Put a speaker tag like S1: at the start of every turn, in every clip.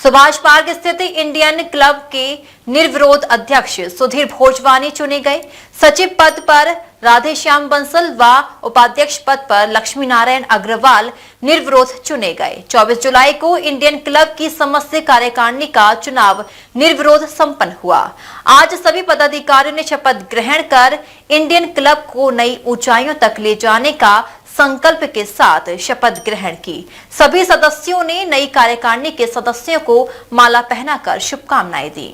S1: Subhash park स्थित Indian club के निर्विरोध अध्यक्ष सुधीर भोजवानी चुने गए। सचिव पद पर राधेश्याम बंसल व उपाध्यक्ष पद पर लक्ष्मी नारायण अग्रवाल निर्विरोध चुने गए। 24 जुलाई को इंडियन क्लब की समस्त कार्यकारिणी का चुनाव निर्विरोध संपन्न हुआ। आज सभी पदाधिकारियों ने शपथ ग्रहण कर इंडियन क्लब को नई ऊंचाइयों तक ले जाने का संकल्प के साथ शपथ ग्रहण की। सभी सदस्यों ने नई कार्यकारिणी के सदस्यों को माला पहनाकर शुभकामनाएं दी।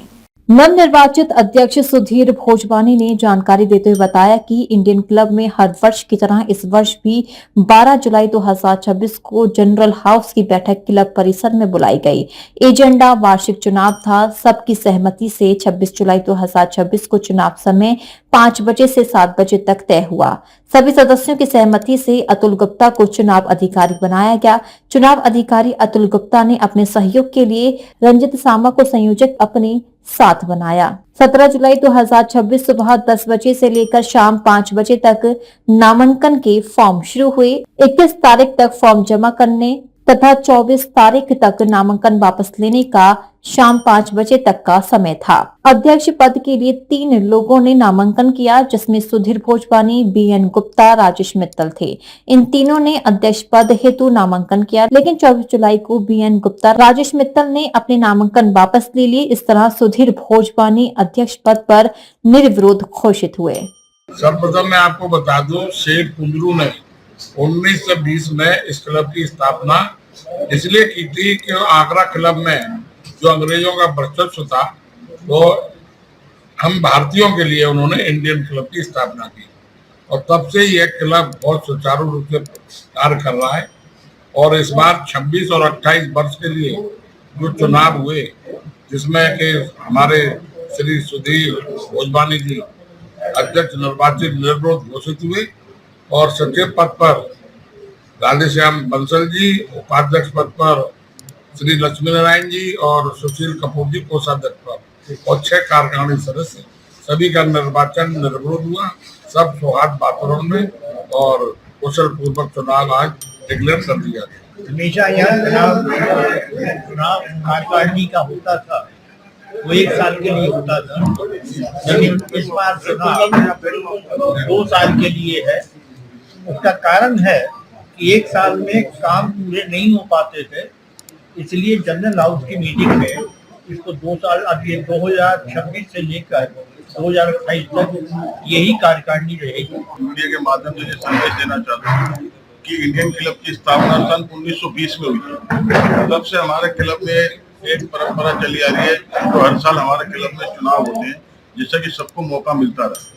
S1: नवनिर्वाचित अध्यक्ष सुधीर भोजवानी ने जानकारी देते हुए बताया कि इंडियन क्लब में हर वर्ष की तरह इस वर्ष भी 12 जुलाई 2026 को जनरल हाउस की बैठक क्लब परिसर में बुलाई गई। एजेंडा वार्षिक चुनाव था। सबकी सहमति से 26 जुलाई 2026 को चुनाव समय 5 बजे से 7 बजे तक तय हुआ। सभी सदस्यों की सहमति से अतुल गुप्ता को चुनाव अधिकारी बनाया गया। चुनाव अधिकारी अतुल गुप्ता ने अपने सहयोग के लिए रंजित सामा को संयोजक अपने साथ बनाया। 17 जुलाई 2026 सुबह 10 बजे से लेकर शाम 5 बजे तक नामांकन के फॉर्म शुरू हुए। 21 तारीख तक फॉर्म जमा करने तथा 24 तारीख तक नामांकन वापस लेने का शाम 5 बजे तक का समय था। अध्यक्ष पद के लिए 3 लोगों ने नामांकन किया, जिसमें सुधीर भोजवानी, बीएन गुप्ता, राजेश मित्तल थे। इन तीनों ने अध्यक्ष पद हेतु नामांकन किया, लेकिन 24 जुलाई को बीएन गुप्ता, राजेश मित्तल ने अपने नामांकन वापस ले लिए। इस तरह सुधीर भोजवानी अध्यक्ष पद पर निर्विरोध घोषित हुए।
S2: सर्वप्रथम मैं आपको बता दूं, शेख कुंजरू ने 1920 में इस क्लब की स्थापना इसलिए की थी कि आगरा क्लब में जो अंग्रेजों का वर्चस्व था, वो हम भारतीयों के लिए उन्होंने इंडियन क्लब की स्थापना की और तब से यह क्लब बहुत सुचारू रूप से कार्य कर रहा है। और इस बार 26 और 28 वर्ष के लिए जो चुनाव हुए, जिसमें कि हमारे श्री सुधीर भोजवानी जी अध्यक्ष निर्वाचित निर्विरोध घोषित हुए और सचिव पद पर राधेश्याम बंसल जी, उपाध्यक्ष पद पर श्री लक्ष्मी नारायण जी और सुशील कपूर जी कोषाध्यक्ष पर और 6 कार्यकारिणी सदस्य, सभी का निर्वाचन निर्विरोध हुआ। सब सौहार्द वातावरण में और कुशल पूर्वक चुनाव आज डिक्लेयर कर दिया गया।
S3: हमेशा यहाँ चुनाव कार्यकारिणी का होता था, वो 1 साल के लिए होता था, लेकिन इस बार चुनाव 2 साल के लिए है। उसका कारण है कि 1 साल में काम पूरे नहीं हो पाते थे, इसलिए जनरल हाउस की मीटिंग में इसको 2 साल, अब ये 2026 से लेकर 2028 तक यही कार्यकारिणी रहेगी।
S4: मीडिया के माध्यम से ये संदेश देना चाहता हूँ कि इंडियन क्लब की स्थापना सन 1920 में हुई थी। तब से हमारे क्लब में एक परंपरा चली आ रही है, तो हर साल हमारे क्लब में चुनाव होते हैं, जिससे कि सबको मौका मिलता रहा।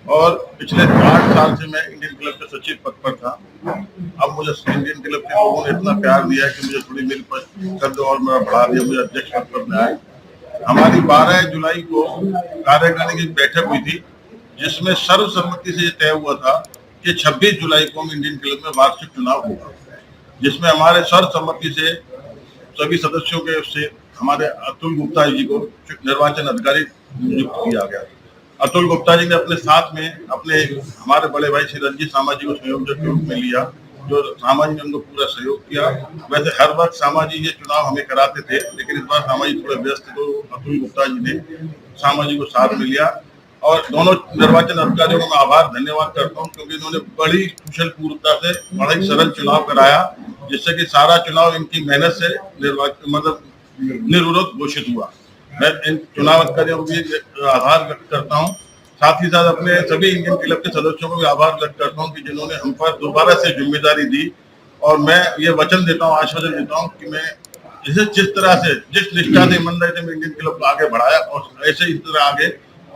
S4: और पिछले 8 साल से मैं इंडियन क्लब के सचिव पद पर था। अब मुझे इंडियन क्लब के लोगों ने इतना प्यार दिया कि मुझे थोड़ी मेरी पद और मेरा बढ़ा दिया, मुझे अध्यक्ष पद पर बनाया। हमारी 12 जुलाई को कार्यकारिणी की बैठक हुई थी, जिसमें सर्वसम्मति से तय हुआ था कि 26 जुलाई को हम इंडियन क्लब में वार्षिक चुनाव होगा, जिसमें हमारे सर्वसम्मति से सभी सदस्यों के से हमारे अतुल गुप्ता जी को निर्वाचन अधिकारी नियुक्त किया गया। अतुल गुप्ता जी ने अपने साथ में हमारे बड़े भाई श्री रंजित सामा जी को संयोजक के रूप में लिया, जो सामा जी ने उनको पूरा सहयोग किया। वैसे हर वक्त सामा जी ये चुनाव हमें कराते थे, लेकिन इस बार सामा जी थोड़े व्यस्त थे, तो अतुल गुप्ता जी ने सामा जी को साथ में लिया। और दोनों निर्वाचन अधिकारियों को मैं आभार धन्यवाद करता हूँ, क्योंकि इन्होंने बड़ी कुशल पूर्वता से बड़ा ही सरल चुनाव कराया, जिससे कि सारा चुनाव इनकी मेहनत से निर्विरोध घोषित हुआ। मैं इन चुनाव अधिकारियों को भी आभार व्यक्त करता हूं। साथ ही साथ अपने सभी इंडियन क्लब के सदस्यों को भी आभार व्यक्त करता हूं कि जिन्होंने हम पर दोबारा से जिम्मेदारी दी। और मैं ये वचन देता हूं, आश्वासन देता हूं कि मैं जिस तरह से, जिस निष्ठा से, ईमानदारी से मैं इंडियन क्लब को आगे बढ़ाया, और ऐसे इस तरह आगे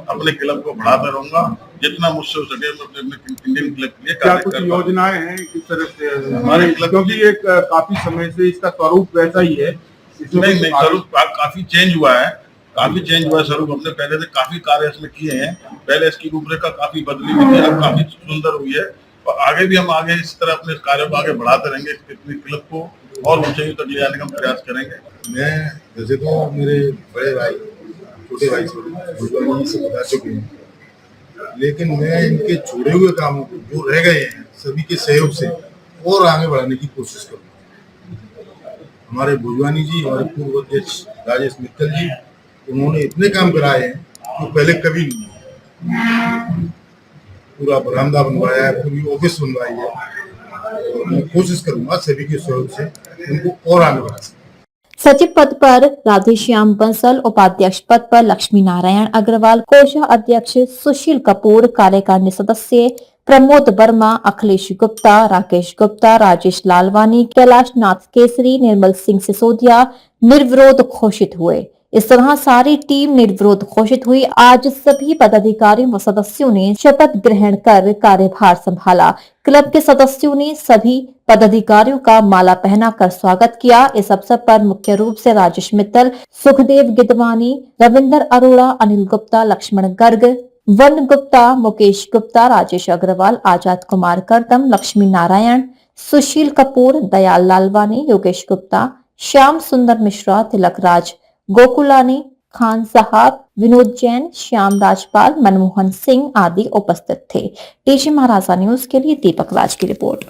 S4: अपने क्लब को बढ़ाता रहूंगा। जितना मुझसे हो सके मैं अपने इंडियन क्लब के लिए
S5: क्या कुछ योजनाएं हैं किस तरह से हमारे क्लब, क्योंकि एक काफी समय से इसका स्वरूप वैसा ही है?
S4: नहीं, स्वरूप काफी चेंज हुआ है, स्वरूप हमने पहले से काफी कार्य इसमें किए हैं। पहले इसकी रूपरेखा काफी बदली हुई थी, अब काफी सुंदर हुई है, और आगे भी हम इस तरह अपने कार्यों को आगे बढ़ाते रहेंगे। क्लब को और ऊंचाइयों तक ले जाने का प्रयास करेंगे।
S6: मैं वैसे तो मेरे बड़े भाई, छोटे भाई से बता चुके हैं, लेकिन मैं इनके छोड़े हुए कामों को जो रह गए हैं सभी के सहयोग से और आगे बढ़ाने की कोशिश करूँगा। हमारे भुजवानी जी, हमारे पूर्व अध्यक्ष राजेश मित्तल जी, उन्होंने इतने काम कराए हैं जो पहले कभी नहीं हुए। पूरा बरामदा बनवाया है, पूरी ऑफिस बनवाई है, और मैं कोशिश करूंगा सभी के सहयोग से उनको और आगे बढ़ा सकें।
S1: सचिव पद पर राधेश्याम बंसल, उपाध्यक्ष पद पर लक्ष्मी नारायण अग्रवाल, कोषाध्यक्ष सुशील कपूर, कार्यकारिणी सदस्य प्रमोद वर्मा, अखिलेश गुप्ता, राकेश गुप्ता, राजेश लालवानी, कैलाश नाथ केसरी, निर्मल सिंह सिसोदिया निर्विरोध घोषित हुए। इस तरह सारी टीम निर्विरोध घोषित हुई। आज सभी पदाधिकारियों व सदस्यों ने शपथ ग्रहण कर कार्यभार संभाला। क्लब के सदस्यों ने सभी पदाधिकारियों का माला पहनाकर स्वागत किया। इस अवसर पर मुख्य रूप से राजेश मित्तल, सुखदेव गिदवानी, रविंदर अरोड़ा, अनिल गुप्ता, लक्ष्मण गर्ग, वन गुप्ता, मुकेश गुप्ता, राजेश अग्रवाल, आजाद कुमार करदम, लक्ष्मी नारायण, सुशील कपूर, दयाल लालवानी, योगेश गुप्ता, श्याम सुंदर मिश्रा, तिलक राज गोकुलानी, खान साहब, विनोद जैन, श्याम राजपाल, मनमोहन सिंह आदि उपस्थित थे। टीजी महाराजा न्यूज के लिए दीपक राज की रिपोर्ट।